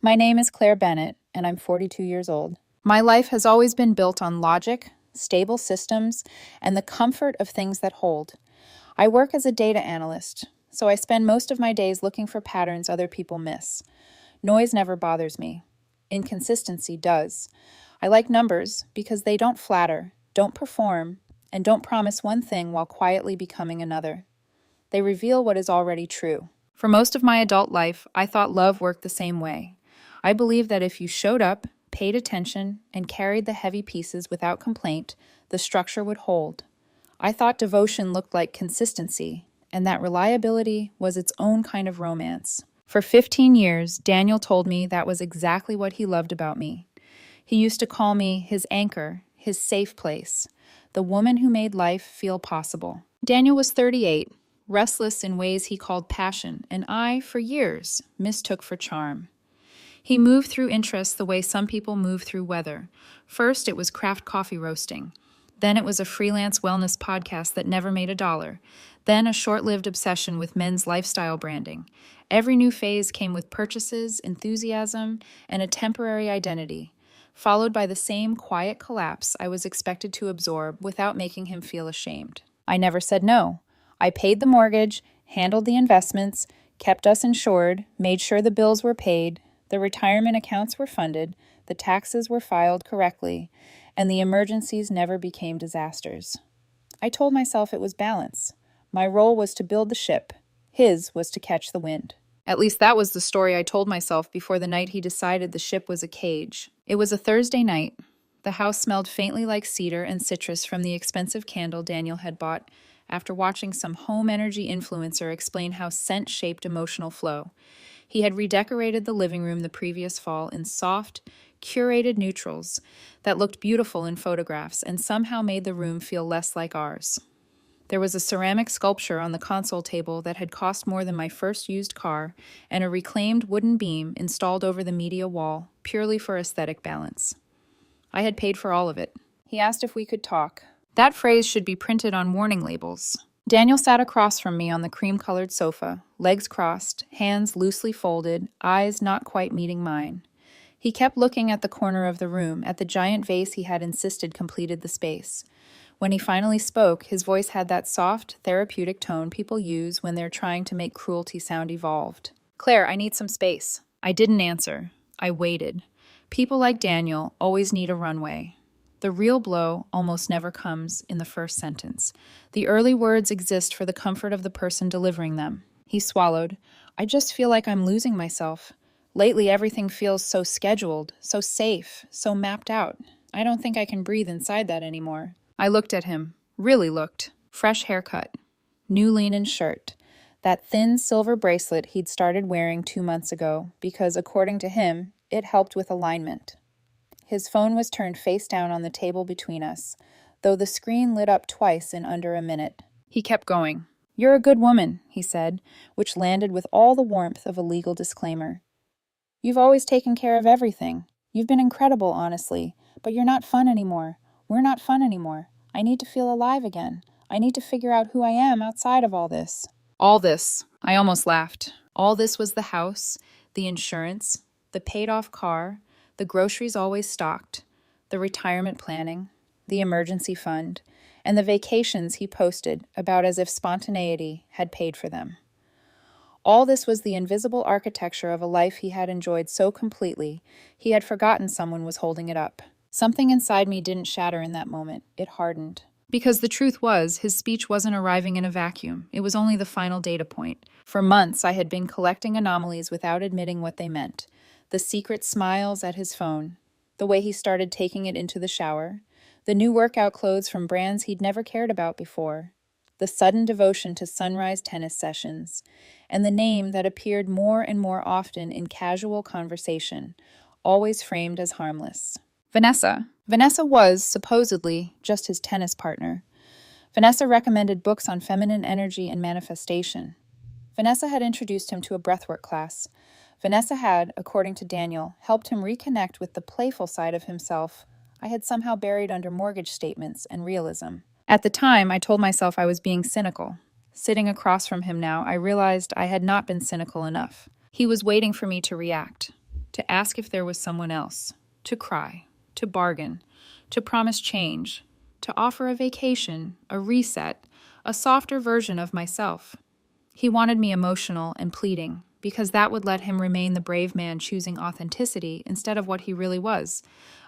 My name is Claire Bennett, and I'm 42 years old. My life has always been built on logic, stable systems, and the comfort of things that hold. I work as a data analyst, so I spend most of my days looking for patterns other people miss. Noise never bothers me. Inconsistency does. I like numbers because they don't flatter, don't perform, and don't promise one thing while quietly becoming another. They reveal what is already true. For most of my adult life, I thought love worked the same way. I believed that if you showed up, paid attention, and carried the heavy pieces without complaint, the structure would hold. I thought devotion looked like consistency, and that reliability was its own kind of romance. For 15 years, Daniel told me that was exactly what he loved about me. He used to call me his anchor, his safe place, the woman who made life feel possible. Daniel was 38, restless in ways he called passion, and I, for years, mistook for charm. He moved through interests the way some people move through weather. First, it was craft coffee roasting. Then it was a freelance wellness podcast that never made $1. Then a short-lived obsession with men's lifestyle branding. Every new phase came with purchases, enthusiasm, and a temporary identity, followed by the same quiet collapse I was expected to absorb without making him feel ashamed. I never said no. I paid the mortgage, handled the investments, kept us insured, made sure the bills were paid, the retirement accounts were funded, the taxes were filed correctly, and the emergencies never became disasters. I told myself it was balance. My role was to build the ship. His was to catch the wind. At least that was the story I told myself before the night he decided the ship was a cage. It was a Thursday night. The house smelled faintly like cedar and citrus from the expensive candle Daniel had bought after watching some home energy influencer explain how scent shaped emotional flow. He had redecorated the living room the previous fall in soft, curated neutrals that looked beautiful in photographs and somehow made the room feel less like ours. There was a ceramic sculpture on the console table that had cost more than my first used car, and a reclaimed wooden beam installed over the media wall, purely for aesthetic balance. I had paid for all of it. He asked if we could talk. That phrase should be printed on warning labels. Daniel sat across from me on the cream-colored sofa, legs crossed, hands loosely folded, eyes not quite meeting mine. He kept looking at the corner of the room, at the giant vase he had insisted completed the space. When he finally spoke, his voice had that soft, therapeutic tone people use when they're trying to make cruelty sound evolved. "Claire, I need some space." I didn't answer. I waited. People like Daniel always need a runway. The real blow almost never comes in the first sentence. The early words exist for the comfort of the person delivering them. He swallowed. "I just feel like I'm losing myself. Lately, everything feels so scheduled, so safe, so mapped out. I don't think I can breathe inside that anymore." I looked at him. Really looked. Fresh haircut. New linen shirt. That thin silver bracelet he'd started wearing 2 months ago because, according to him, it helped with alignment. His phone was turned face down on the table between us, though the screen lit up twice in under a minute. He kept going. "You're a good woman," he said, which landed with all the warmth of a legal disclaimer. "You've always taken care of everything. You've been incredible, honestly, but you're not fun anymore. We're not fun anymore. I need to feel alive again. I need to figure out who I am outside of all this." All this. I almost laughed. All this was the house, the insurance, the paid-off car, the groceries always stocked, the retirement planning, the emergency fund, and the vacations he posted about as if spontaneity had paid for them. All this was the invisible architecture of a life he had enjoyed so completely, he had forgotten someone was holding it up. Something inside me didn't shatter in that moment. It hardened. Because the truth was, his speech wasn't arriving in a vacuum. It was only the final data point. For months, I had been collecting anomalies without admitting what they meant. The secret smiles at his phone, the way he started taking it into the shower, the new workout clothes from brands he'd never cared about before, the sudden devotion to sunrise tennis sessions, and the name that appeared more and more often in casual conversation, always framed as harmless. Vanessa. Vanessa was, supposedly, just his tennis partner. Vanessa recommended books on feminine energy and manifestation. Vanessa had introduced him to a breathwork class. Vanessa had, according to Daniel, helped him reconnect with the playful side of himself I had somehow buried under mortgage statements and realism. At the time, I told myself I was being cynical. Sitting across from him now, I realized I had not been cynical enough. He was waiting for me to react. to ask if there was someone else, to cry, to bargain, to promise change, to offer a vacation, a reset, a softer version of myself. He wanted me emotional and pleading, because that would let him remain the brave man choosing authenticity instead of what he really was,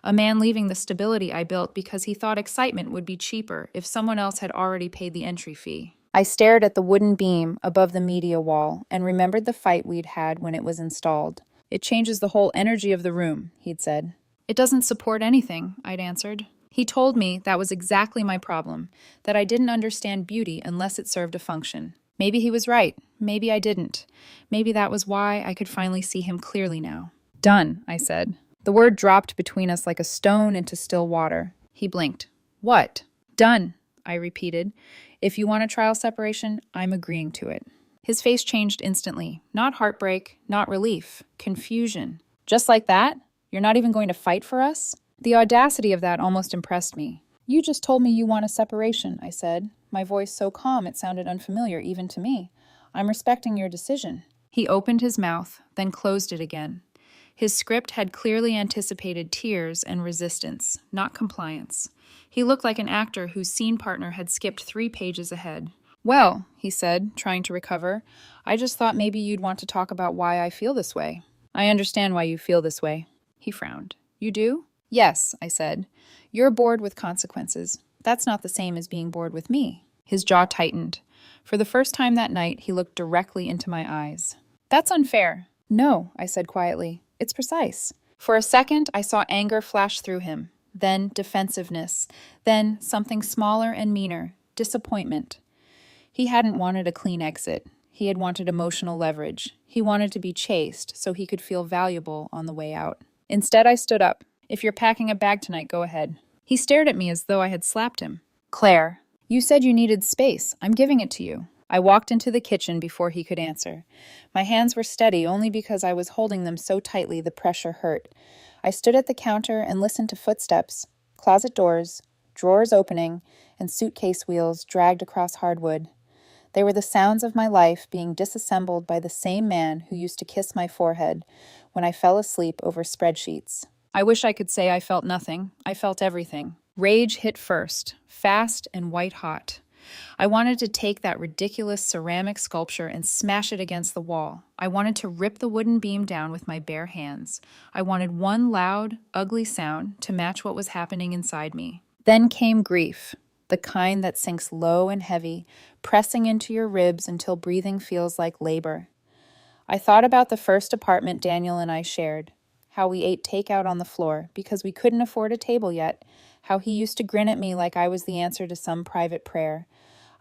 a man leaving the stability I built because he thought excitement would be cheaper if someone else had already paid the entry fee. I stared at the wooden beam above the media wall and remembered the fight we'd had when it was installed. It changes the whole energy of the room, he'd said. It doesn't support anything, I'd answered. He told me that was exactly my problem, that I didn't understand beauty unless it served a function. Maybe he was right. Maybe I didn't. Maybe that was why I could finally see him clearly now. Done, I said. The word dropped between us like a stone into still water. He blinked. What? Done, I repeated. If you want a trial separation, I'm agreeing to it. His face changed instantly. Not heartbreak, not relief. Confusion. Just like that? You're not even going to fight for us? The audacity of that almost impressed me. You just told me you want a separation, I said, my voice so calm it sounded unfamiliar even to me. I'm respecting your decision. He opened his mouth, then closed it again. His script had clearly anticipated tears and resistance, not compliance. He looked like an actor whose scene partner had skipped 3 pages ahead. Well, he said, trying to recover, I just thought maybe you'd want to talk about why I feel this way. I understand why you feel this way. He frowned. You do? Yes, I said. You're bored with consequences. That's not the same as being bored with me. His jaw tightened. For the first time that night, he looked directly into my eyes. That's unfair. No, I said quietly. It's precise. For a second, I saw anger flash through him, then defensiveness, then something smaller and meaner, disappointment. He hadn't wanted a clean exit. He had wanted emotional leverage. He wanted to be chased so he could feel valuable on the way out. Instead, I stood up. If you're packing a bag tonight, go ahead. He stared at me as though I had slapped him. Claire, you said you needed space. I'm giving it to you. I walked into the kitchen before he could answer. My hands were steady only because I was holding them so tightly the pressure hurt. I stood at the counter and listened to footsteps, closet doors, drawers opening, and suitcase wheels dragged across hardwood. They were the sounds of my life being disassembled by the same man who used to kiss my forehead when I fell asleep over spreadsheets. I wish I could say I felt nothing. I felt everything. Rage hit first, fast and white-hot. I wanted to take that ridiculous ceramic sculpture and smash it against the wall. I wanted to rip the wooden beam down with my bare hands. I wanted one loud, ugly sound to match what was happening inside me. Then came grief, the kind that sinks low and heavy, pressing into your ribs until breathing feels like labor. I thought about the first apartment Daniel and I shared, how we ate takeout on the floor because we couldn't afford a table yet, how he used to grin at me like I was the answer to some private prayer.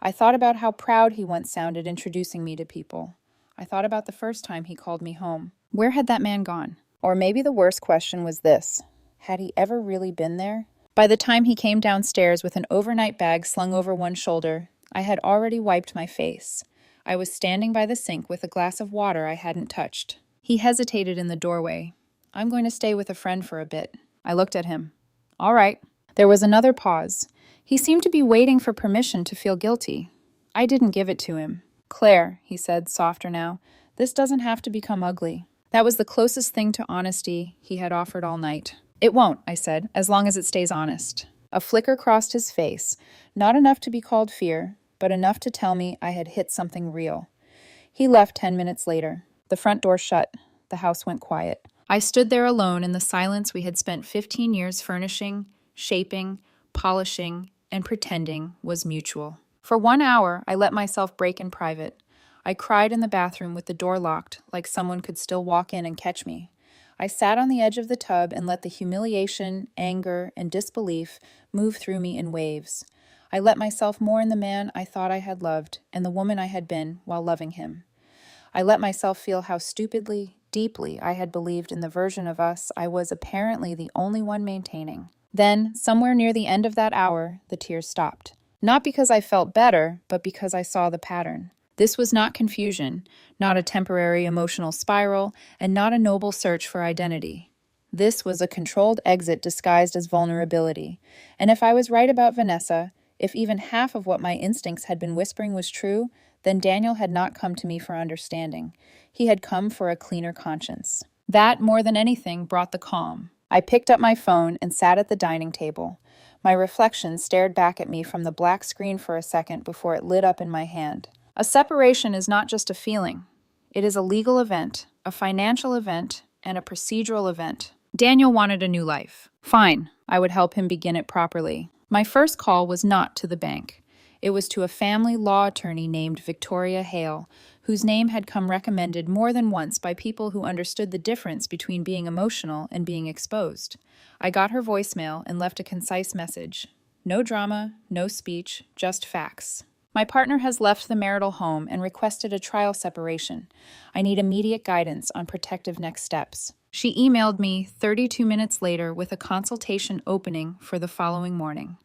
I thought about how proud he once sounded introducing me to people. I thought about the first time he called me home. Where had that man gone? Or maybe the worst question was this: had he ever really been there? By the time he came downstairs with an overnight bag slung over one shoulder, I had already wiped my face. I was standing by the sink with a glass of water I hadn't touched. He hesitated in the doorway. I'm going to stay with a friend for a bit. I looked at him. All right. There was another pause. He seemed to be waiting for permission to feel guilty. I didn't give it to him. Claire, he said, softer now, this doesn't have to become ugly. That was the closest thing to honesty he had offered all night. It won't, I said, as long as it stays honest. A flicker crossed his face, not enough to be called fear, but enough to tell me I had hit something real. He left 10 minutes later. The front door shut. The house went quiet. I stood there alone in the silence we had spent 15 years furnishing, shaping, polishing, and pretending was mutual. For 1 hour, I let myself break in private. I cried in the bathroom with the door locked, like someone could still walk in and catch me. I sat on the edge of the tub and let the humiliation, anger, and disbelief move through me in waves. I let myself mourn the man I thought I had loved and the woman I had been while loving him. I let myself feel how stupidly, deeply I had believed in the version of us I was apparently the only one maintaining. Then, somewhere near the end of that hour, the tears stopped. Not because I felt better, but because I saw the pattern. This was not confusion, not a temporary emotional spiral, and not a noble search for identity. This was a controlled exit disguised as vulnerability. And if I was right about Vanessa, if even half of what my instincts had been whispering was true, then Daniel had not come to me for understanding. He had come for a cleaner conscience. That, more than anything, brought the calm. I picked up my phone and sat at the dining table. My reflection stared back at me from the black screen for a second before it lit up in my hand. A separation is not just a feeling. It is a legal event, a financial event, and a procedural event. Daniel wanted a new life. Fine, I would help him begin it properly. My first call was not to the bank. It was to a family law attorney named Victoria Hale, whose name had come recommended more than once by people who understood the difference between being emotional and being exposed. I got her voicemail and left a concise message. No drama, no speech, just facts. My partner has left the marital home and requested a trial separation. I need immediate guidance on protective next steps. She emailed me 32 minutes later with a consultation opening for the following morning.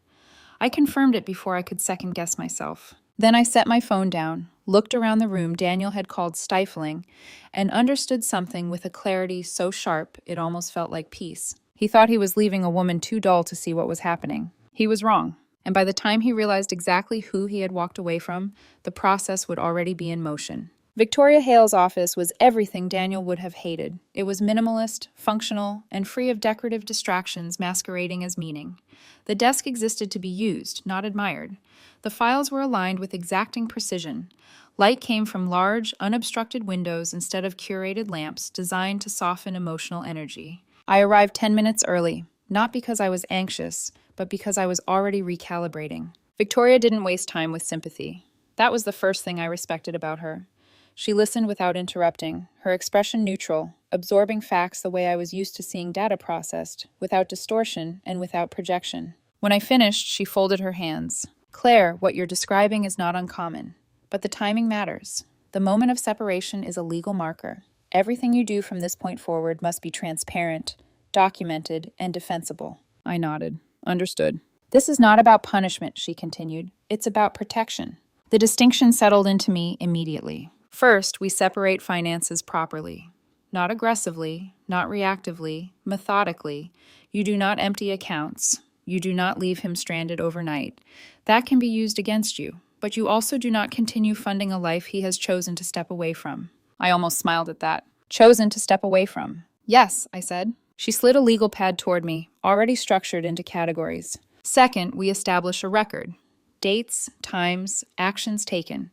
I confirmed it before I could second-guess myself. Then I set my phone down, looked around the room Daniel had called stifling, and understood something with a clarity so sharp it almost felt like peace. He thought he was leaving a woman too dull to see what was happening. He was wrong. And by the time he realized exactly who he had walked away from, the process would already be in motion. Victoria Hale's office was everything Daniel would have hated. It was minimalist, functional, and free of decorative distractions masquerading as meaning. The desk existed to be used, not admired. The files were aligned with exacting precision. Light came from large, unobstructed windows instead of curated lamps designed to soften emotional energy. I arrived 10 minutes early, not because I was anxious, but because I was already recalibrating. Victoria didn't waste time with sympathy. That was the first thing I respected about her. She listened without interrupting, her expression neutral, absorbing facts the way I was used to seeing data processed, without distortion and without projection. When I finished, she folded her hands. Claire, what you're describing is not uncommon, but the timing matters. The moment of separation is a legal marker. Everything you do from this point forward must be transparent, documented, and defensible. I nodded. Understood. This is not about punishment, she continued. It's about protection. The distinction settled into me immediately. First, we separate finances properly. Not aggressively, not reactively, methodically. You do not empty accounts. You do not leave him stranded overnight. That can be used against you, but you also do not continue funding a life he has chosen to step away from. I almost smiled at that. Chosen to step away from. Yes, I said. She slid a legal pad toward me, already structured into categories. Second, we establish a record. Dates, times, actions taken.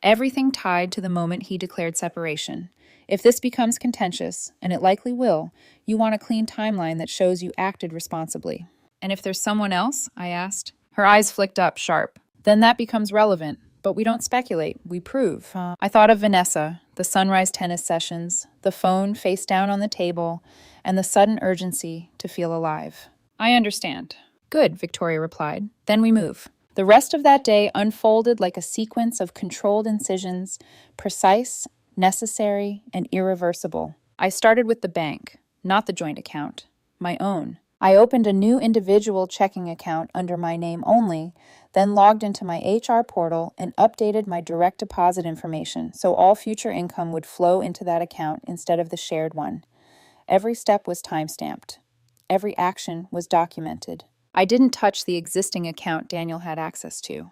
Everything tied to the moment he declared separation. If this becomes contentious, and it likely will, you want a clean timeline that shows you acted responsibly. And if there's someone else? I asked. Her eyes flicked up, sharp. Then that becomes relevant. But we don't speculate, we prove. I thought of Vanessa, the sunrise tennis sessions, the phone face down on the table, and the sudden urgency to feel alive. I understand. Good, Victoria replied. Then we move. The rest of that day unfolded like a sequence of controlled incisions, precise, necessary, and irreversible. I started with the bank, not the joint account, my own. I opened a new individual checking account under my name only, then logged into my HR portal and updated my direct deposit information so all future income would flow into that account instead of the shared one. Every step was timestamped. Every action was documented. I didn't touch the existing account Daniel had access to.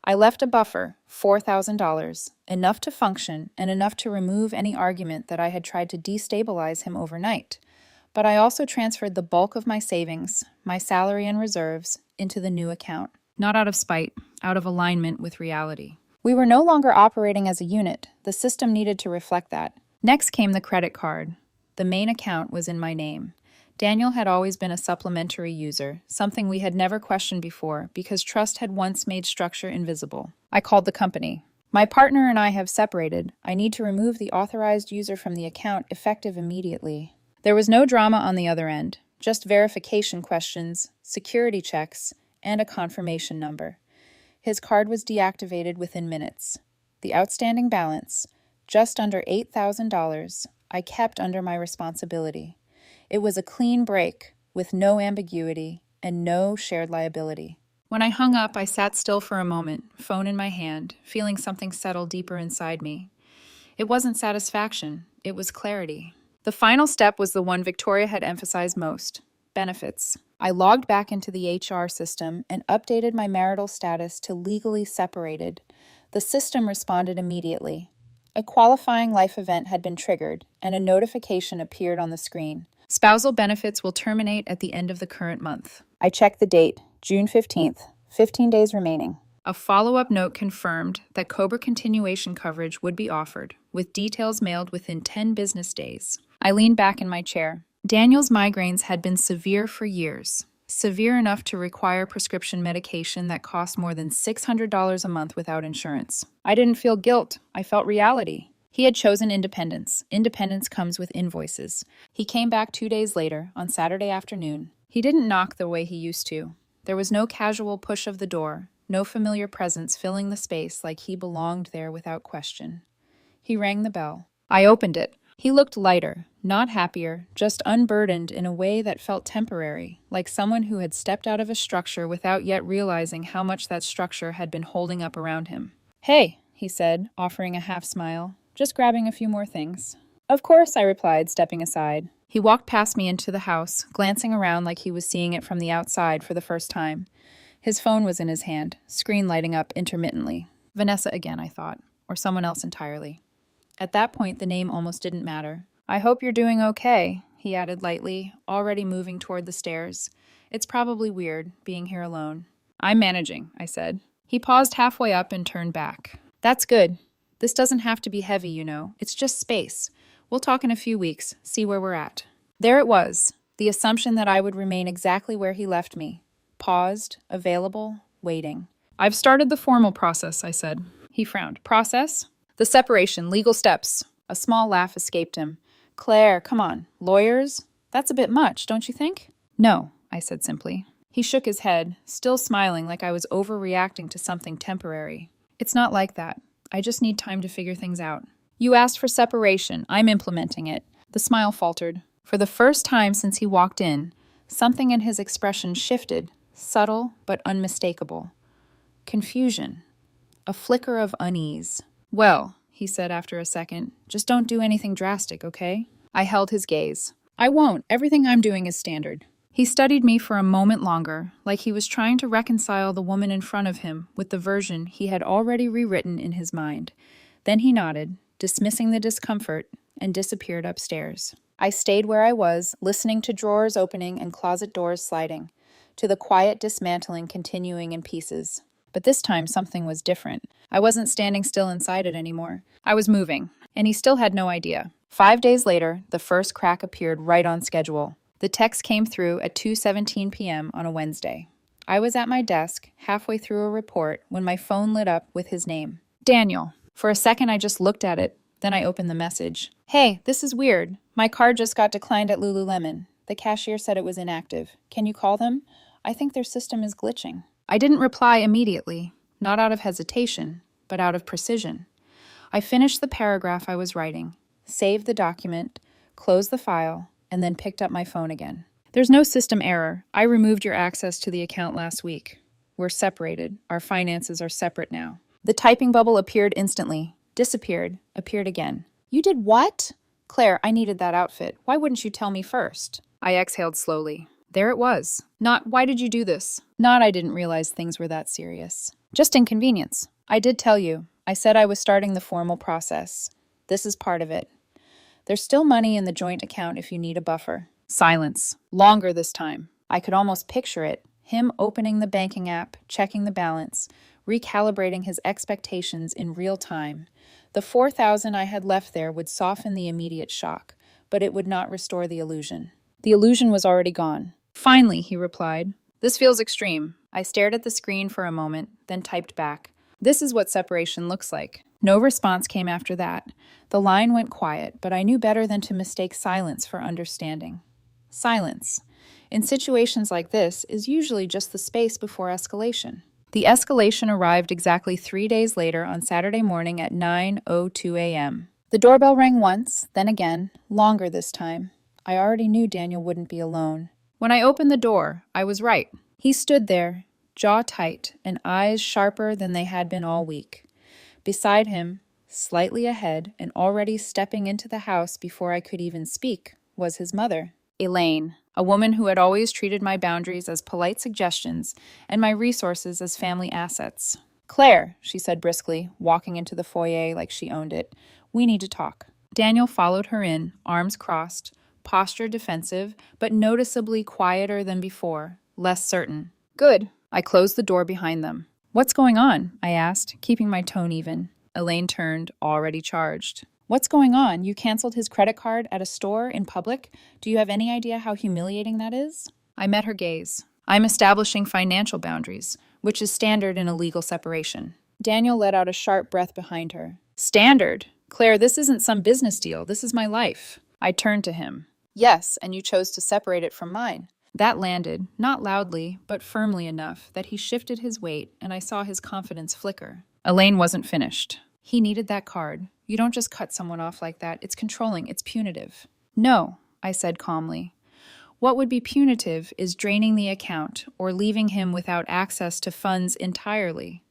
I left a buffer, $4,000, enough to function and enough to remove any argument that I had tried to destabilize him overnight. But I also transferred the bulk of my savings, my salary and reserves, into the new account. Not out of spite, out of alignment with reality. We were no longer operating as a unit. The system needed to reflect that. Next came the credit card. The main account was in my name. Daniel had always been a supplementary user, something we had never questioned before because trust had once made structure invisible. I called the company. My partner and I have separated. I need to remove the authorized user from the account effective immediately. There was no drama on the other end, just verification questions, security checks, and a confirmation number. His card was deactivated within minutes. The outstanding balance, just under $8,000, I kept under my responsibility. It was a clean break, with no ambiguity and no shared liability. When I hung up, I sat still for a moment, phone in my hand, feeling something settle deeper inside me. It wasn't satisfaction, it was clarity. The final step was the one Victoria had emphasized most: benefits. I logged back into the HR system and updated my marital status to legally separated. The system responded immediately. A qualifying life event had been triggered, and a notification appeared on the screen. Spousal benefits will terminate at the end of the current month. I checked the date, June 15th, 15 days remaining. A follow-up note confirmed that COBRA continuation coverage would be offered, with details mailed within 10 business days. I leaned back in my chair. Daniel's migraines had been severe for years, severe enough to require prescription medication that cost more than $600 a month without insurance. I didn't feel guilt. I felt reality. He had chosen independence. Independence comes with invoices. He came back 2 days later, on Saturday afternoon. He didn't knock the way he used to. There was no casual push of the door, no familiar presence filling the space like he belonged there without question. He rang the bell. I opened it. He looked lighter, not happier, just unburdened in a way that felt temporary, like someone who had stepped out of a structure without yet realizing how much that structure had been holding up around him. "Hey," he said, offering a half smile, "just grabbing a few more things." "Of course," I replied, stepping aside. He walked past me into the house, glancing around like he was seeing it from the outside for the first time. His phone was in his hand, screen lighting up intermittently. Vanessa again, I thought, or someone else entirely. At that point, the name almost didn't matter. "I hope you're doing okay," he added lightly, already moving toward the stairs. "It's probably weird, being here alone." "I'm managing," I said. He paused halfway up and turned back. "That's good. This doesn't have to be heavy, you know. It's just space. We'll talk in a few weeks, see where we're at." There it was, the assumption that I would remain exactly where he left me. Paused, available, waiting. "I've started the formal process," I said. He frowned. "Process?" "The separation, legal steps." A small laugh escaped him. "Claire, come on. Lawyers? That's a bit much, don't you think?" "No," I said simply. He shook his head, still smiling like I was overreacting to something temporary. "It's not like that. I just need time to figure things out." "You asked for separation. I'm implementing it." The smile faltered. For the first time since he walked in, something in his expression shifted, subtle but unmistakable. Confusion. A flicker of unease. "Well," he said after a second, "just don't do anything drastic, okay?" I held his gaze. "I won't. Everything I'm doing is standard." He studied me for a moment longer, like he was trying to reconcile the woman in front of him with the version he had already rewritten in his mind. Then he nodded, dismissing the discomfort, and disappeared upstairs. I stayed where I was, listening to drawers opening and closet doors sliding, to the quiet dismantling continuing in pieces. But this time something was different. I wasn't standing still inside it anymore. I was moving, and he still had no idea. 5 days later, the first crack appeared right on schedule. The text came through at 2:17 p.m. on a Wednesday. I was at my desk, halfway through a report, when my phone lit up with his name. "Daniel." For a second, I just looked at it. Then I opened the message. "Hey, this is weird. My card just got declined at Lululemon. The cashier said it was inactive. Can you call them? I think their system is glitching." I didn't reply immediately, not out of hesitation, but out of precision. I finished the paragraph I was writing, saved the document, closed the file, and then picked up my phone again. "There's no system error. I removed your access to the account last week. We're separated. Our finances are separate now." The typing bubble appeared instantly, disappeared, appeared again. "You did what?" "Claire, I needed that outfit. Why wouldn't you tell me first?" I exhaled slowly. There it was. Not, "Why did you do this?" Not, "I didn't realize things were that serious." Just inconvenience. "I did tell you. I said I was starting the formal process. This is part of it. There's still money in the joint account if you need a buffer." Silence. Longer this time. I could almost picture it. Him opening the banking app, checking the balance, recalibrating his expectations in real time. The $4,000 I had left there would soften the immediate shock, but it would not restore the illusion. The illusion was already gone. "Finally," he replied. "This feels extreme." I stared at the screen for a moment, then typed back. "This is what separation looks like." No response came after that. The line went quiet, but I knew better than to mistake silence for understanding. Silence, in situations like this, is usually just the space before escalation. The escalation arrived exactly 3 days later on Saturday morning at 9:02 a.m. The doorbell rang once, then again, longer this time. I already knew Daniel wouldn't be alone. When I opened the door, I was right. He stood there, jaw tight and eyes sharper than they had been all week. Beside him, slightly ahead and already stepping into the house before I could even speak, was his mother, Elaine, a woman who had always treated my boundaries as polite suggestions and my resources as family assets. "Claire," she said briskly, walking into the foyer like she owned it, We need to talk. Daniel followed her in, arms crossed, posture defensive, but noticeably quieter than before, less certain. Good. I closed the door behind them. What's going on? I asked, keeping my tone even. Elaine turned, already charged. What's going on? You canceled his credit card at a store in public? Do you have any idea how humiliating that is? I met her gaze. I'm establishing financial boundaries, which is standard in a legal separation. Daniel let out a sharp breath behind her. Standard? Claire, this isn't some business deal. This is my life. I turned to him. Yes, and you chose to separate it from mine. That landed, not loudly, but firmly enough that he shifted his weight and I saw his confidence flicker. Elaine wasn't finished. He needed that card. You don't just cut someone off like that. It's controlling. It's punitive. No, I said calmly. What would be punitive is draining the account or leaving him without access to funds entirely.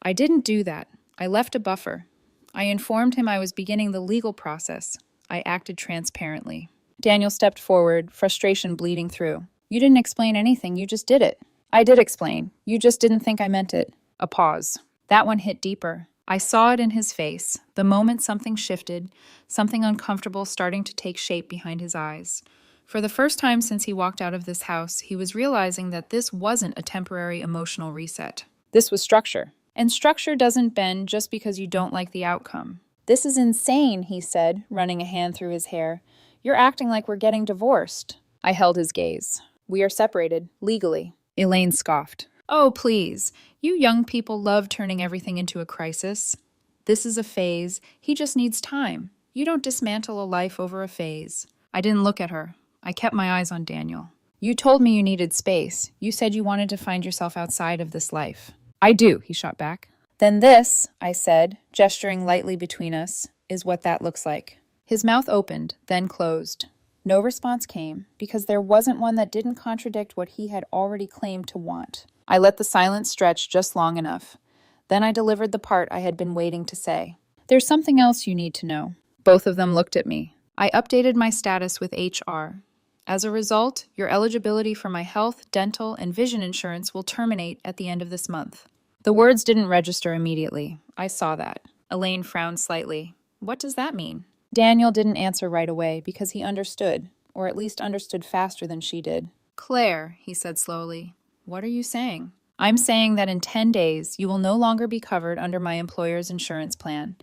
I didn't do that. I left a buffer. I informed him I was beginning the legal process. I acted transparently. Daniel stepped forward, frustration bleeding through. You didn't explain anything. You just did it. I did explain. You just didn't think I meant it. A pause. That one hit deeper. I saw it in his face, the moment something shifted, something uncomfortable starting to take shape behind his eyes. For the first time since he walked out of this house, he was realizing that this wasn't a temporary emotional reset. This was structure. And structure doesn't bend just because you don't like the outcome. This is insane, he said, running a hand through his hair. You're acting like we're getting divorced. I held his gaze. We are separated, legally. Elaine scoffed. Oh, please. You young people love turning everything into a crisis. This is a phase. He just needs time. You don't dismantle a life over a phase. I didn't look at her. I kept my eyes on Daniel. You told me you needed space. You said you wanted to find yourself outside of this life. I do, he shot back. Then this, I said, gesturing lightly between us, is what that looks like. His mouth opened, then closed. No response came, because there wasn't one that didn't contradict what he had already claimed to want. I let the silence stretch just long enough. Then I delivered the part I had been waiting to say. There's something else you need to know. Both of them looked at me. I updated my status with HR. As a result, your eligibility for my health, dental, and vision insurance will terminate at the end of this month. The words didn't register immediately. I saw that. Elaine frowned slightly. What does that mean? Daniel didn't answer right away because he understood, or at least understood faster than she did. Claire, he said slowly, what are you saying? I'm saying that in 10 days, you will no longer be covered under my employer's insurance plan.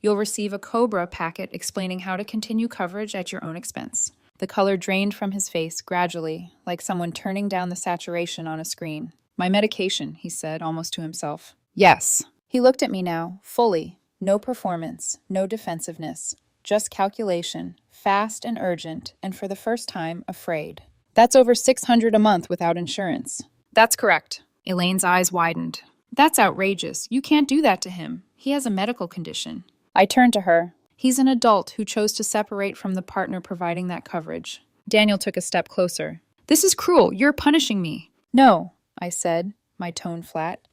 You'll receive a COBRA packet explaining how to continue coverage at your own expense. The color drained from his face gradually, like someone turning down the saturation on a screen. My medication, he said, almost to himself. Yes. He looked at me now, fully. No performance, no defensiveness. Just calculation, fast and urgent, and for the first time, afraid. That's over $600 a month without insurance. That's correct. Elaine's eyes widened. That's outrageous. You can't do that to him. He has a medical condition. I turned to her. He's an adult who chose to separate from the partner providing that coverage. Daniel took a step closer. This is cruel. You're punishing me. No, I said, my tone flat.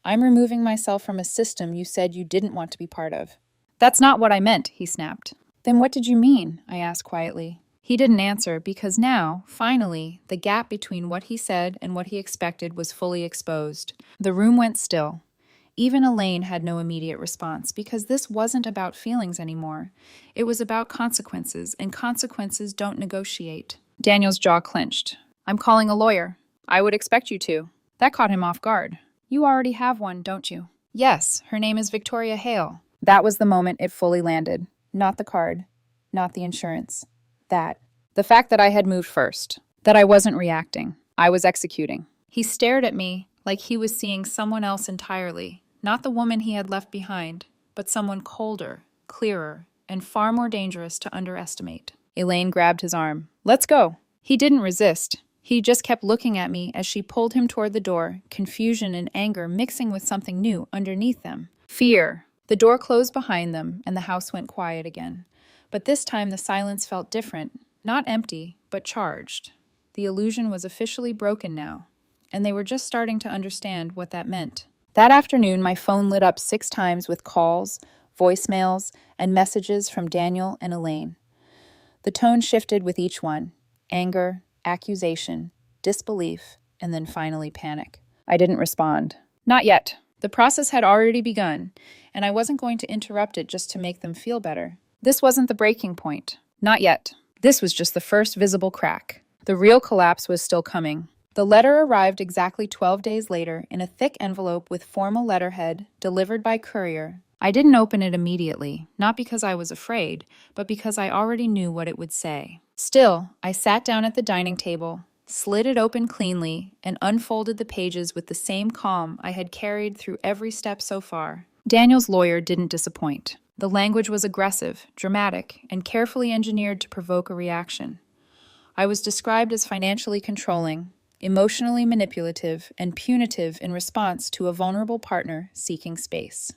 I'm removing myself from a system you said you didn't want to be part of. That's not what I meant, he snapped. Then what did you mean? I asked quietly. He didn't answer because now, finally, the gap between what he said and what he expected was fully exposed. The room went still. Even Elaine had no immediate response because this wasn't about feelings anymore. It was about consequences, and consequences don't negotiate. Daniel's jaw clenched. I'm calling a lawyer. I would expect you to. That caught him off guard. You already have one, don't you? Yes, her name is Victoria Hale. That was the moment it fully landed. Not the card. Not the insurance. That. The fact that I had moved first. That I wasn't reacting. I was executing. He stared at me like he was seeing someone else entirely. Not the woman he had left behind, but someone colder, clearer, and far more dangerous to underestimate. Elaine grabbed his arm. Let's go. He didn't resist. He just kept looking at me as she pulled him toward the door, confusion and anger mixing with something new underneath them. Fear. The door closed behind them, and the house went quiet again. But this time the silence felt different, not empty, but charged. The illusion was officially broken now, and they were just starting to understand what that meant. That afternoon, my phone lit up 6 times with calls, voicemails, and messages from Daniel and Elaine. The tone shifted with each one. Anger, accusation, disbelief, and then finally panic. I didn't respond. Not yet. The process had already begun, and I wasn't going to interrupt it just to make them feel better. This wasn't the breaking point. Not yet. This was just the first visible crack. The real collapse was still coming. The letter arrived exactly 12 days later in a thick envelope with formal letterhead, delivered by courier. I didn't open it immediately, not because I was afraid, but because I already knew what it would say. Still, I sat down at the dining table, slid it open cleanly, and unfolded the pages with the same calm I had carried through every step so far. Daniel's lawyer didn't disappoint. The language was aggressive, dramatic, and carefully engineered to provoke a reaction. I was described as financially controlling, emotionally manipulative, and punitive in response to a vulnerable partner seeking space.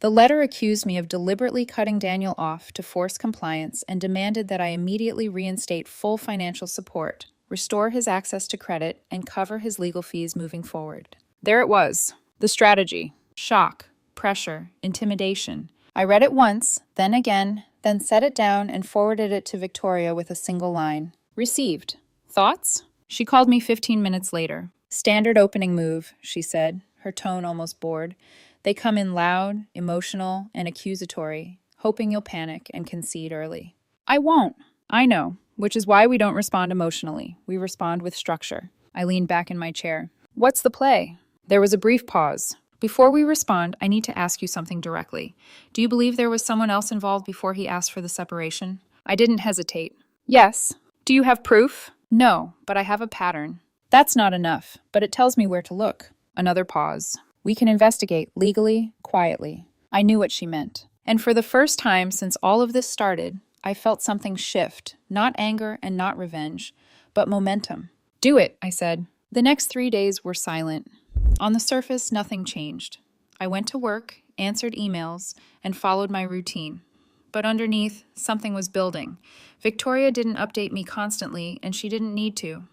The letter accused me of deliberately cutting Daniel off to force compliance and demanded that I immediately reinstate full financial support, restore his access to credit, and cover his legal fees moving forward. There it was, the strategy: shock, pressure, intimidation. I read it once, then again, then set it down and forwarded it to Victoria with a single line. Received. Thoughts? She called me 15 minutes later. Standard opening move, she said, her tone almost bored. They come in loud, emotional, and accusatory, hoping you'll panic and concede early. I won't. I know, which is why we don't respond emotionally. We respond with structure. I leaned back in my chair. What's the play? There was a brief pause. Before we respond, I need to ask you something directly. Do you believe there was someone else involved before he asked for the separation? I didn't hesitate. Yes. Do you have proof? No, but I have a pattern. That's not enough, but it tells me where to look. Another pause. We can investigate legally, quietly. I knew what she meant. And for the first time since all of this started, I felt something shift, not anger and not revenge, but momentum. Do it, I said. The next 3 days were silent. On the surface, nothing changed. I went to work, answered emails, and followed my routine. But underneath, something was building. Victoria didn't update me constantly, and she didn't need to.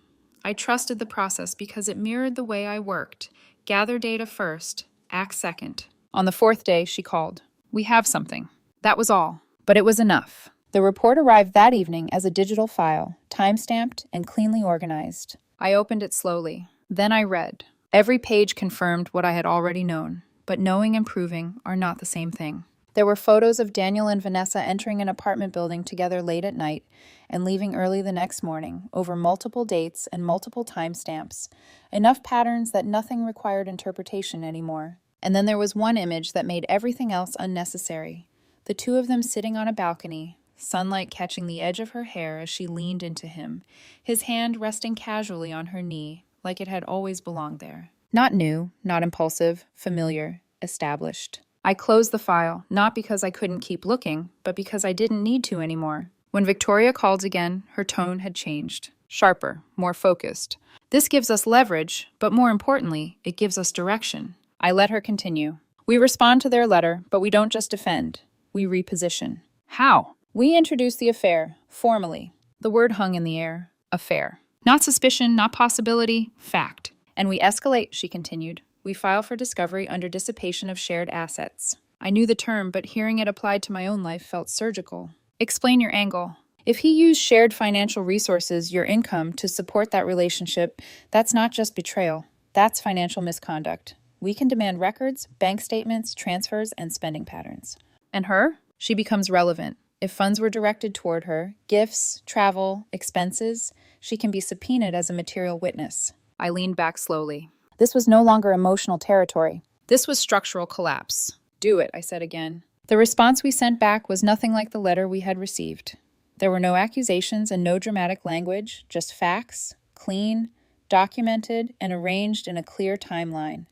I trusted the process because it mirrored the way I worked. Gather data first, act second. On the 4th day, she called. We have something. That was all. But it was enough. The report arrived that evening as a digital file, time-stamped and cleanly organized. I opened it slowly. Then I read. Every page confirmed what I had already known, but knowing and proving are not the same thing. There were photos of Daniel and Vanessa entering an apartment building together late at night and leaving early the next morning, over multiple dates and multiple timestamps. Enough patterns that nothing required interpretation anymore. And then there was one image that made everything else unnecessary. The two of them sitting on a balcony, sunlight catching the edge of her hair as she leaned into him, his hand resting casually on her knee, like it had always belonged there. Not new, not impulsive, familiar, established. I closed the file, not because I couldn't keep looking, but because I didn't need to anymore. When Victoria called again, her tone had changed. Sharper, more focused. This gives us leverage, but more importantly, it gives us direction. I let her continue. We respond to their letter, but we don't just defend. We reposition. How? We introduce the affair, formally. The word hung in the air. Affair. Not suspicion, not possibility, fact. And we escalate, she continued. We file for discovery under dissipation of shared assets. I knew the term, but hearing it applied to my own life felt surgical. Explain your angle. If he used shared financial resources, your income, to support that relationship, that's not just betrayal. That's financial misconduct. We can demand records, bank statements, transfers, and spending patterns. And her? She becomes relevant. If funds were directed toward her, gifts, travel, expenses, she can be subpoenaed as a material witness. I leaned back slowly. This was no longer emotional territory. This was structural collapse. Do it, I said again. The response we sent back was nothing like the letter we had received. There were no accusations and no dramatic language, just facts, clean, documented, and arranged in a clear timeline.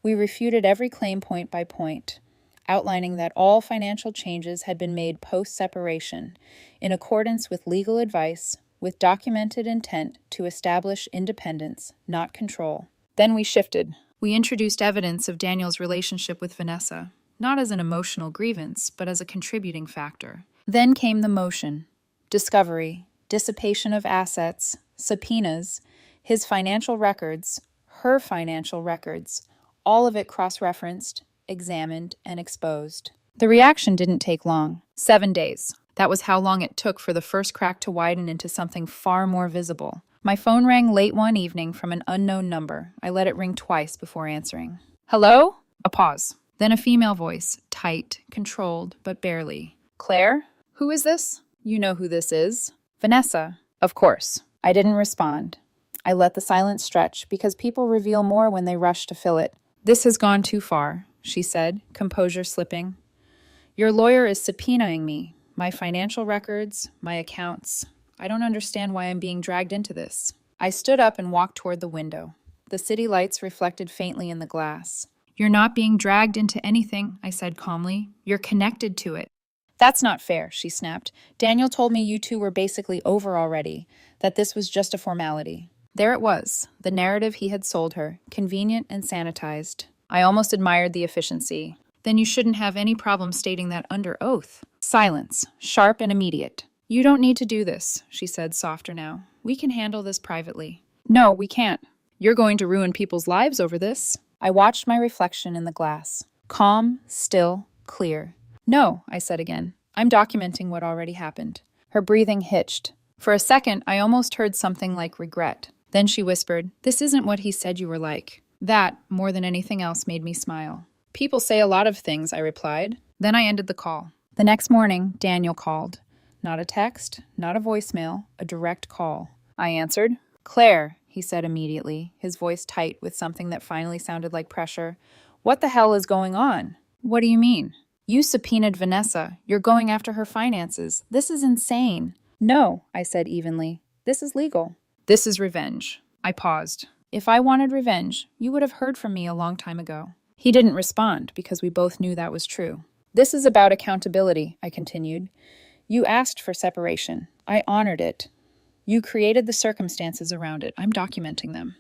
We refuted every claim point by point, outlining that all financial changes had been made post-separation, in accordance with legal advice, with documented intent to establish independence, not control. Then we shifted. We introduced evidence of Daniel's relationship with Vanessa, not as an emotional grievance, but as a contributing factor. Then came the motion. Discovery, dissipation of assets, subpoenas, his financial records, her financial records, all of it cross-referenced, examined, and exposed. The reaction didn't take long. 7 days. That was how long it took for the first crack to widen into something far more visible. My phone rang late one evening from an unknown number. I let it ring twice before answering. Hello? A pause. Then a female voice, tight, controlled, but barely. Claire? Who is this? You know who this is. Vanessa. Of course. I didn't respond. I let the silence stretch because people reveal more when they rush to fill it. This has gone too far, she said, composure slipping. Your lawyer is subpoenaing me, my financial records, my accounts. I don't understand why I'm being dragged into this. I stood up and walked toward the window. The city lights reflected faintly in the glass. You're not being dragged into anything, I said calmly. You're connected to it. That's not fair, she snapped. Daniel told me you two were basically over already, that this was just a formality. There it was, the narrative he had sold her, convenient and sanitized. I almost admired the efficiency. Then you shouldn't have any problem stating that under oath. Silence, sharp and immediate. You don't need to do this, she said, softer now. We can handle this privately. No, we can't. You're going to ruin people's lives over this. I watched my reflection in the glass. Calm, still, clear. No, I said again. I'm documenting what already happened. Her breathing hitched. For a second, I almost heard something like regret. Then she whispered, This isn't what he said you were like. That, more than anything else, made me smile. People say a lot of things, I replied. Then I ended the call. The next morning, Daniel called. Not a text, not a voicemail, a direct call. I answered. Claire, he said immediately, his voice tight with something that finally sounded like pressure. What the hell is going on? What do you mean? You subpoenaed Vanessa. You're going after her finances. This is insane. No, I said evenly. This is legal. This is revenge. I paused. If I wanted revenge, you would have heard from me a long time ago. He didn't respond because we both knew that was true. This is about accountability, I continued. You asked for separation. I honored it. You created the circumstances around it. I'm documenting them.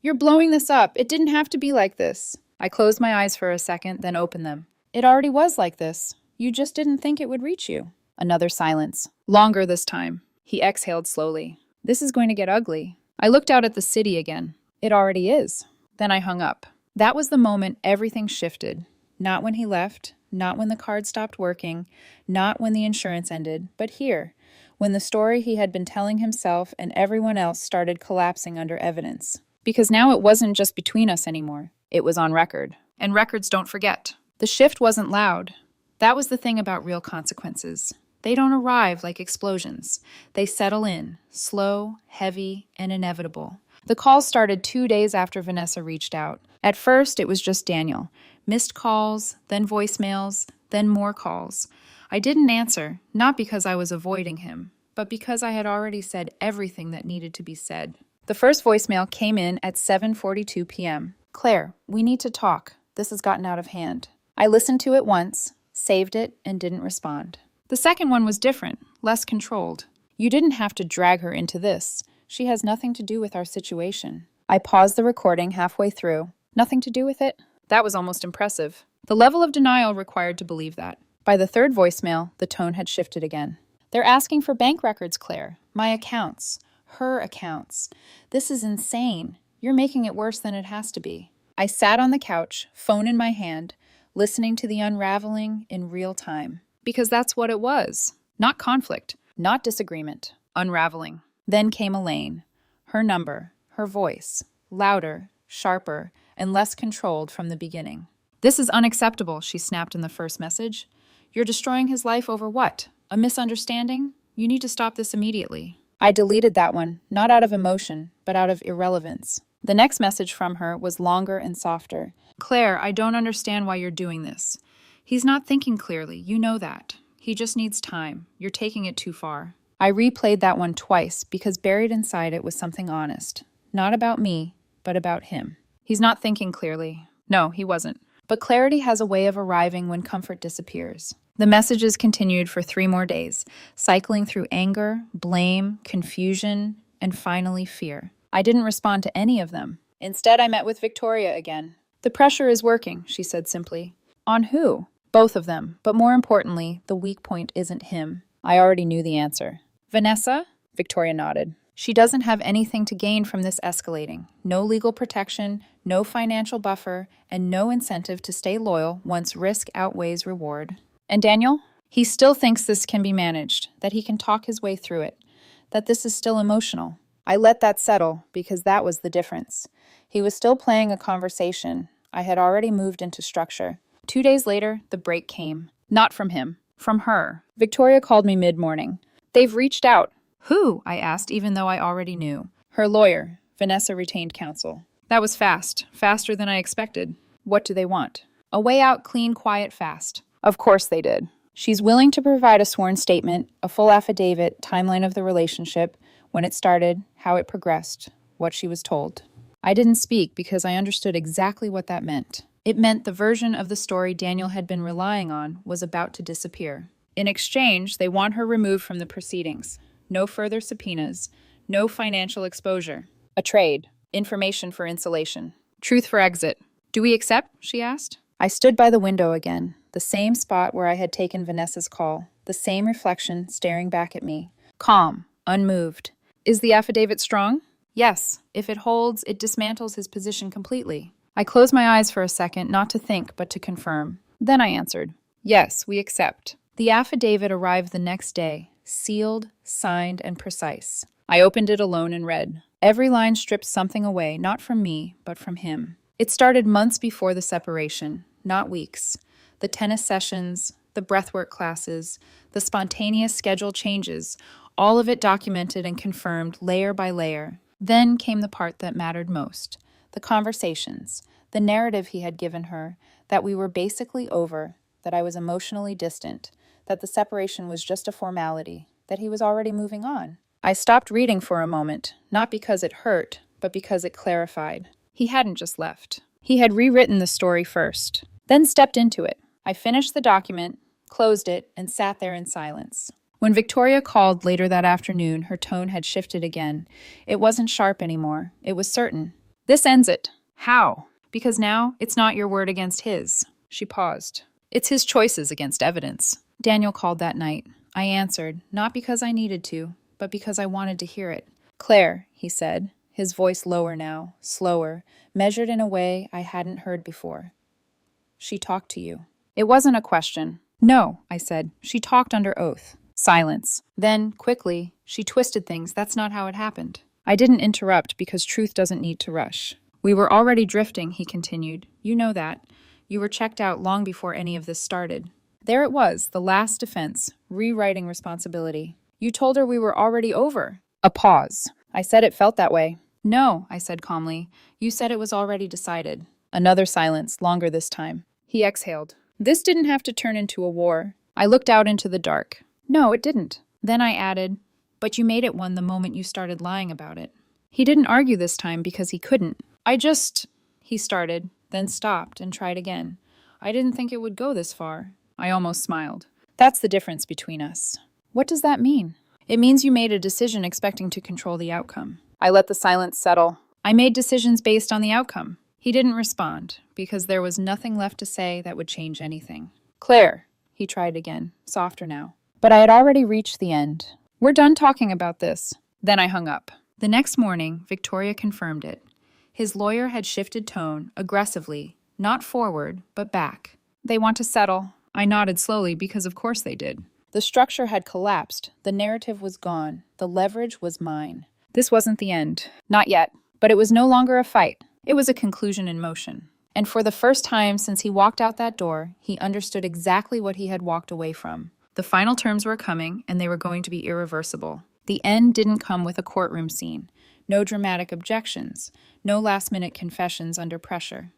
You're blowing this up. It didn't have to be like this. I closed my eyes for a second, then opened them. It already was like this. You just didn't think it would reach you. Another silence. Longer this time. He exhaled slowly. This is going to get ugly. I looked out at the city again. It already is. Then I hung up. That was the moment everything shifted. Not when he left, not when the card stopped working, not when the insurance ended, but here, when the story he had been telling himself and everyone else started collapsing under evidence. Because now it wasn't just between us anymore. It was on record. And records don't forget. The shift wasn't loud. That was the thing about real consequences. They don't arrive like explosions. They settle in, slow, heavy, and inevitable. The call started 2 days after Vanessa reached out. At first, it was just Daniel. Missed calls, then voicemails, then more calls. I didn't answer, not because I was avoiding him, but because I had already said everything that needed to be said. The first voicemail came in at 7:42 p.m. Claire, we need to talk. This has gotten out of hand. I listened to it once, saved it, and didn't respond. The second one was different, less controlled. You didn't have to drag her into this. She has nothing to do with our situation. I paused the recording halfway through. Nothing to do with it? That was almost impressive. The level of denial required to believe that. By the third voicemail, the tone had shifted again. They're asking for bank records, Claire. My accounts. Her accounts. This is insane. You're making it worse than it has to be. I sat on the couch, phone in my hand, listening to the unraveling in real time. Because that's what it was. Not conflict, not disagreement. Unraveling. Then came Elaine. Her number, her voice, louder, sharper, and less controlled from the beginning. This is unacceptable, she snapped in the first message. You're destroying his life over what? A misunderstanding? You need to stop this immediately. I deleted that one, not out of emotion, but out of irrelevance. The next message from her was longer and softer. Claire, I don't understand why you're doing this. He's not thinking clearly, you know that. He just needs time. You're taking it too far. I replayed that one twice because buried inside it was something honest. Not about me, but about him. He's not thinking clearly. No, he wasn't. But clarity has a way of arriving when comfort disappears. The messages continued for 3 more days, cycling through anger, blame, confusion, and finally fear. I didn't respond to any of them. Instead, I met with Victoria again. The pressure is working, she said simply. On who? Both of them, but more importantly, the weak point isn't him. I already knew the answer. Vanessa? Victoria nodded. She doesn't have anything to gain from this escalating. No legal protection, no financial buffer, and no incentive to stay loyal once risk outweighs reward. And Daniel? He still thinks this can be managed, that he can talk his way through it, that this is still emotional. I let that settle because that was the difference. He was still playing a conversation. I had already moved into structure. 2 days later, the break came. Not from him, from her. Victoria called me mid-morning. They've reached out. Who? I asked, even though I already knew. Her lawyer, Vanessa retained counsel. That was fast, faster than I expected. What do they want? A way out, clean, quiet, fast. Of course they did. She's willing to provide a sworn statement, a full affidavit, timeline of the relationship, when it started, how it progressed, what she was told. I didn't speak because I understood exactly what that meant. It meant the version of the story Daniel had been relying on was about to disappear. In exchange, they want her removed from the proceedings. No further subpoenas. No financial exposure. A trade. Information for insulation. Truth for exit. Do we accept? She asked. I stood by the window again, the same spot where I had taken Vanessa's call, the same reflection staring back at me. Calm, unmoved. Is the affidavit strong? Yes. If it holds, it dismantles his position completely. I closed my eyes for a second, not to think, but to confirm. Then I answered, yes, we accept. The affidavit arrived the next day, sealed, signed, and precise. I opened it alone and read. Every line stripped something away, not from me, but from him. It started months before the separation, not weeks. The tennis sessions, the breathwork classes, the spontaneous schedule changes, all of it documented and confirmed layer by layer. Then came the part that mattered most, the conversations, the narrative he had given her, that we were basically over, that I was emotionally distant, that the separation was just a formality, that he was already moving on. I stopped reading for a moment, not because it hurt, but because it clarified. He hadn't just left. He had rewritten the story first, then stepped into it. I finished the document, closed it, and sat there in silence. When Victoria called later that afternoon, her tone had shifted again. It wasn't sharp anymore. It was certain. This ends it. How? Because now it's not your word against his. She paused. It's his choices against evidence. Daniel called that night. I answered, not because I needed to, but because I wanted to hear it. Claire, he said, his voice lower now, slower, measured in a way I hadn't heard before. She talked to you. It wasn't a question. No, I said. She talked under oath. Silence. Then, quickly, she twisted things. That's not how it happened. I didn't interrupt because truth doesn't need to rush. We were already drifting, he continued. You know that. You were checked out long before any of this started. There it was, the last defense, rewriting responsibility. You told her we were already over. A pause. I said it felt that way. No, I said calmly. You said it was already decided. Another silence, longer this time. He exhaled. This didn't have to turn into a war. I looked out into the dark. No, it didn't. Then I added, but you made it one the moment you started lying about it. He didn't argue this time because he couldn't. He started, then stopped and tried again. I didn't think it would go this far. I almost smiled. That's the difference between us. What does that mean? It means you made a decision expecting to control the outcome. I let the silence settle. I made decisions based on the outcome. He didn't respond, because there was nothing left to say that would change anything. Claire, he tried again, softer now. But I had already reached the end. We're done talking about this. Then I hung up. The next morning, Victoria confirmed it. His lawyer had shifted tone, aggressively, not forward, but back. They want to settle. I nodded slowly because of course they did. The structure had collapsed. The narrative was gone. The leverage was mine. This wasn't the end. Not yet. But it was no longer a fight. It was a conclusion in motion. And for the first time since he walked out that door, he understood exactly what he had walked away from. The final terms were coming, and they were going to be irreversible. The end didn't come with a courtroom scene. No dramatic objections. No last-minute confessions under pressure.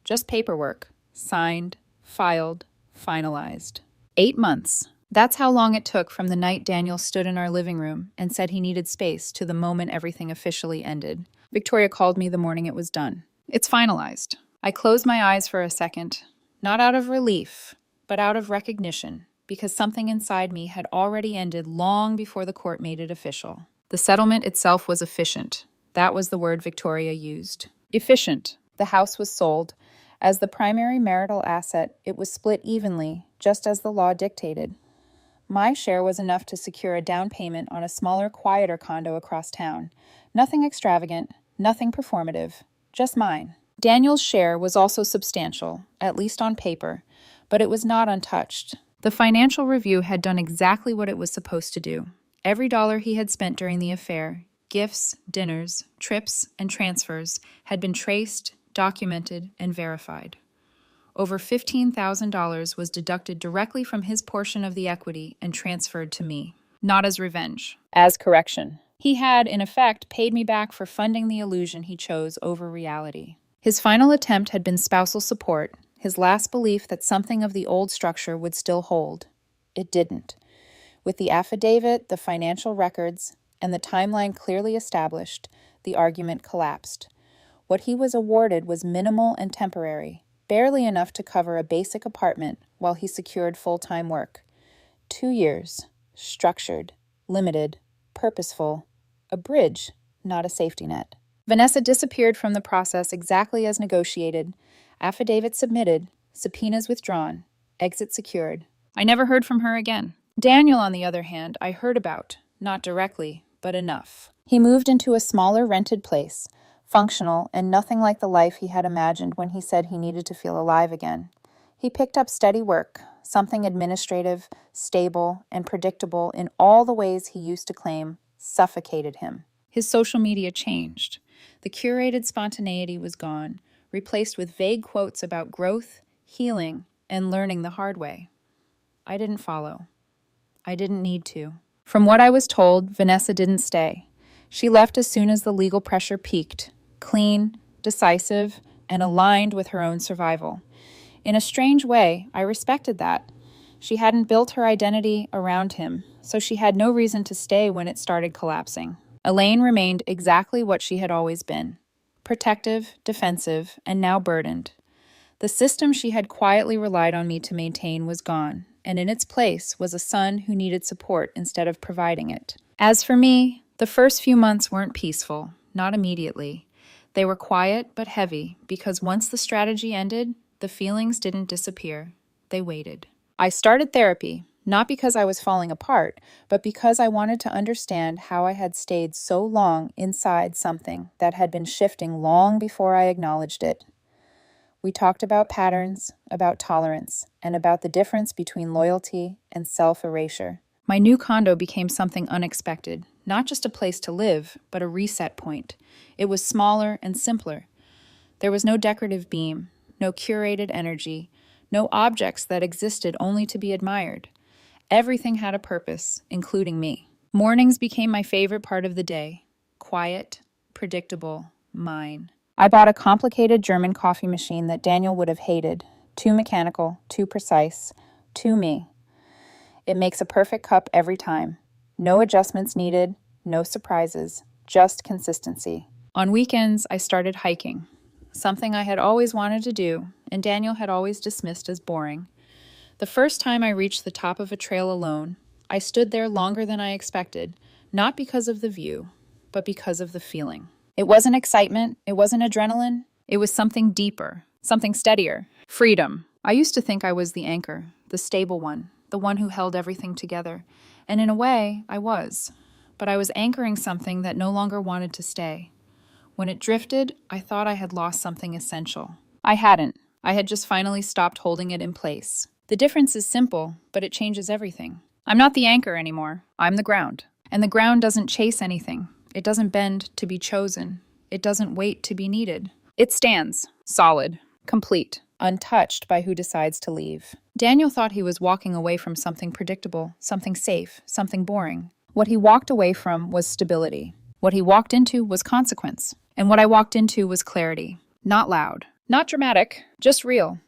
Just paperwork. Signed, filed, finalized. 8 months. That's how long it took from the night Daniel stood in our living room and said he needed space to the moment everything officially ended. Victoria called me the morning it was done. It's finalized. I closed my eyes for a second, not out of relief, but out of recognition, because something inside me had already ended long before the court made it official. The settlement itself was efficient. That was the word Victoria used. Efficient. The house was sold. As the primary marital asset, it was split evenly, just as the law dictated. My share was enough to secure a down payment on a smaller, quieter condo across town. Nothing extravagant, nothing performative, just mine. Daniel's share was also substantial, at least on paper, but it was not untouched. The financial review had done exactly what it was supposed to do. Every dollar he had spent during the affair, gifts, dinners, trips, and transfers, had been traced, documented, and verified. Over $15,000 was deducted directly from his portion of the equity and transferred to me, not as revenge, as correction. He had, in effect, paid me back for funding the illusion he chose over reality. His final attempt had been spousal support, his last belief that something of the old structure would still hold. It didn't. With the affidavit, the financial records, and the timeline clearly established, the argument collapsed. What he was awarded was minimal and temporary, barely enough to cover a basic apartment while he secured full-time work. 2 years, structured, limited, purposeful, a bridge, not a safety net. Vanessa disappeared from the process exactly as negotiated. Affidavit submitted, subpoenas withdrawn, exit secured. I never heard from her again. Daniel, on the other hand, I heard about, not directly, but enough. He moved into a smaller rented place, functional and nothing like the life he had imagined when he said he needed to feel alive again. He picked up steady work, something administrative, stable, and predictable in all the ways he used to claim suffocated him. His social media changed. The curated spontaneity was gone, replaced with vague quotes about growth, healing, and learning the hard way. I didn't follow. I didn't need to. From what I was told, Vanessa didn't stay. She left as soon as the legal pressure peaked, clean, decisive, and aligned with her own survival. In a strange way, I respected that. She hadn't built her identity around him, so she had no reason to stay when it started collapsing. Elaine remained exactly what she had always been: protective, defensive, and now burdened. The system she had quietly relied on me to maintain was gone, and in its place was a son who needed support instead of providing it. As for me, the first few months weren't peaceful, not immediately. They were quiet but heavy, because once the strategy ended, the feelings didn't disappear. They waited. I started therapy, not because I was falling apart, but because I wanted to understand how I had stayed so long inside something that had been shifting long before I acknowledged it. We talked about patterns, about tolerance, and about the difference between loyalty and self-erasure. My new condo became something unexpected, not just a place to live, but a reset point. It was smaller and simpler. There was no decorative beam, no curated energy, no objects that existed only to be admired. Everything had a purpose, including me. Mornings became my favorite part of the day. Quiet, predictable, mine. I bought a complicated German coffee machine that Daniel would have hated. Too mechanical, too precise, too me. It makes a perfect cup every time. No adjustments needed, no surprises, just consistency. On weekends, I started hiking, something I had always wanted to do, and Daniel had always dismissed as boring. The first time I reached the top of a trail alone, I stood there longer than I expected, not because of the view, but because of the feeling. It wasn't excitement, it wasn't adrenaline, it was something deeper, something steadier. Freedom. I used to think I was the anchor, the stable one, the one who held everything together. And in a way, I was. But I was anchoring something that no longer wanted to stay. When it drifted, I thought I had lost something essential. I hadn't. I had just finally stopped holding it in place. The difference is simple, but it changes everything. I'm not the anchor anymore. I'm the ground. And the ground doesn't chase anything. It doesn't bend to be chosen. It doesn't wait to be needed. It stands, solid, complete, untouched by who decides to leave. Daniel thought he was walking away from something predictable, something safe, something boring. What he walked away from was stability. What he walked into was consequence. And what I walked into was clarity. Not loud, not dramatic, just real.